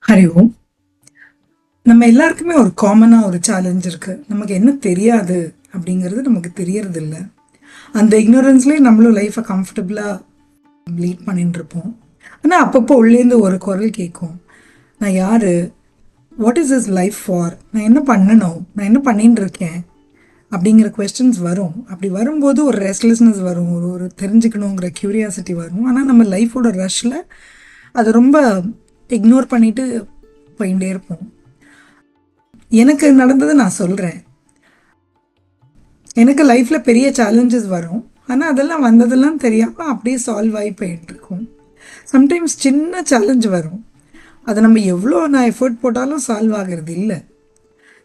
ஹரி ஓம். நம்ம எல்லாருக்குமே ஒரு காமனாக ஒரு சேலஞ்ச் இருக்குது. நமக்கு என்ன தெரியாது அப்படிங்கிறது நமக்கு தெரியறது இல்லை. அந்த இக்னோரன்ஸ்லேயே நம்மளும் லைஃப்பை கம்ஃபர்டபுளாக லீட் பண்ணிட்டு இருப்போம். ஆனால் அப்பப்போ உள்ளேருந்து ஒரு குரல் கேட்கும், நான் யார், what is this life for, நான் என்ன பண்ணணும், நான் என்ன பண்ணிட்டு இருக்கேன் அப்படிங்கிற கொஸ்டின்ஸ் வரும். அப்படி வரும்போது ஒரு ரெஸ்ட்லெஸ்னஸ் வரும், ஒரு ஒரு தெரிஞ்சுக்கணுங்கிற க்யூரியாசிட்டி வரும். ஆனால் நம்ம லைஃபோட ரஷ்ஷில் அதை ரொம்ப இக்னோர் பண்ணிட்டு போயிட்டே இருப்போம். எனக்கு நடந்ததை நான் சொல்கிறேன். எனக்கு லைஃப்பில் பெரிய சேலஞ்சஸ் வரும், ஆனால் அதெல்லாம் வந்ததெல்லாம் தெரியாமல் அப்படியே சால்வ் ஆகி போயிட்டுருக்கும். சம்டைம்ஸ் சின்ன சேலஞ்ச் வரும், அதை நம்ம எவ்வளோ நான் எஃபர்ட் போட்டாலும் சால்வ் ஆகிறது இல்லை.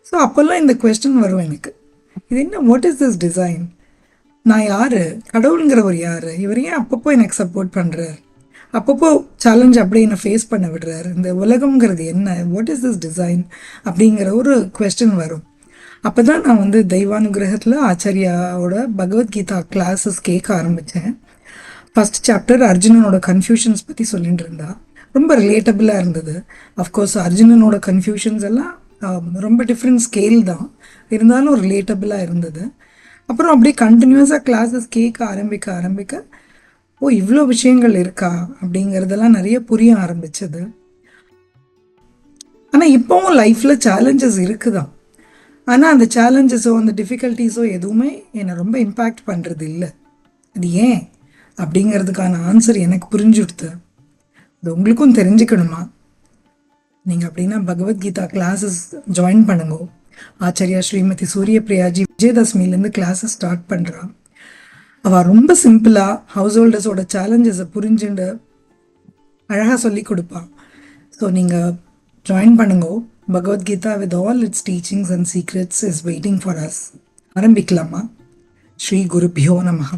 ஸோ அப்போல்லாம் இந்த கொஸ்டின் வரும் எனக்கு, இது என்ன, வாட் இஸ் திஸ் டிசைன், நான் யார், கடவுளுங்கிறவர் யார், இவர் ஏன் அப்பப்போ எனக்கு சப்போர்ட் பண்ணுறார், அப்பப்போ சேலஞ்ச் அப்படியே என்னை ஃபேஸ் பண்ண விடுறாரு, இந்த உலகம்ங்கிறது என்ன, வாட் இஸ் திஸ் டிசைன் அப்படிங்கிற ஒரு கொஸ்டின் வரும். அப்போ தான் நான் வந்து தெய்வானுகிரகத்தில் ஆச்சாரியாவோட பகவத்கீதா கிளாஸஸ் கேட்க ஆரம்பித்தேன். ஃபஸ்ட் சாப்டர் அர்ஜுனனோட கன்ஃபியூஷன்ஸ் பற்றி சொல்லிட்டு இருந்தா, ரொம்ப ரிலேட்டபிளாக இருந்தது. அஃப்கோர்ஸ் அர்ஜுனனோட கன்ஃபியூஷன்ஸ் எல்லாம் ரொம்ப டிஃப்ரெண்ட் ஸ்கேல் தான், இருந்தாலும் ரிலேட்டபிளாக இருந்தது. அப்புறம் அப்படியே கண்டினியூஸாக கிளாஸஸ் கேட்க ஆரம்பிக்க ஓ, இவ்வளோ விஷயங்கள் இருக்கா அப்படிங்கிறதெல்லாம் நிறைய புரிய ஆரம்பிச்சது. ஆனால் இப்போவும் லைஃப்பில் சேலஞ்சஸ் இருக்குதான். ஆனால் அந்த சேலஞ்சஸோ அந்த டிஃபிகல்ட்டிஸோ எதுவுமே என்னை ரொம்ப இம்பேக்ட் பண்ணுறது இல்லை. அது ஏன் அப்படிங்கிறதுக்கான ஆன்சர் எனக்கு புரிஞ்சுடுது. அது உங்களுக்கும் தெரிஞ்சுக்கணுமா? நீங்கள் அப்படின்னா பகவத்கீதா கிளாஸஸ் ஜாயின் பண்ணுங்க. ஆச்சாரியா ஸ்ரீமதி சூரியபிரியாஜி விஜயதசமிலேருந்து கிளாஸஸ் ஸ்டார்ட் பண்ணுறான். அவள் ரொம்ப சிம்பிளாக ஹவுஸ் ஹோல்டர்ஸோட சேலஞ்சஸை புரிஞ்சுண்டு அழகாக சொல்லி கொடுப்பாள். ஸோ நீங்கள் ஜாயின் பண்ணுங்க. Bhagavad Gita with all it's teachings and secrets is waiting for us. ஆரம்பிக்கலாமா? ஸ்ரீ குருபியோ நமஹ.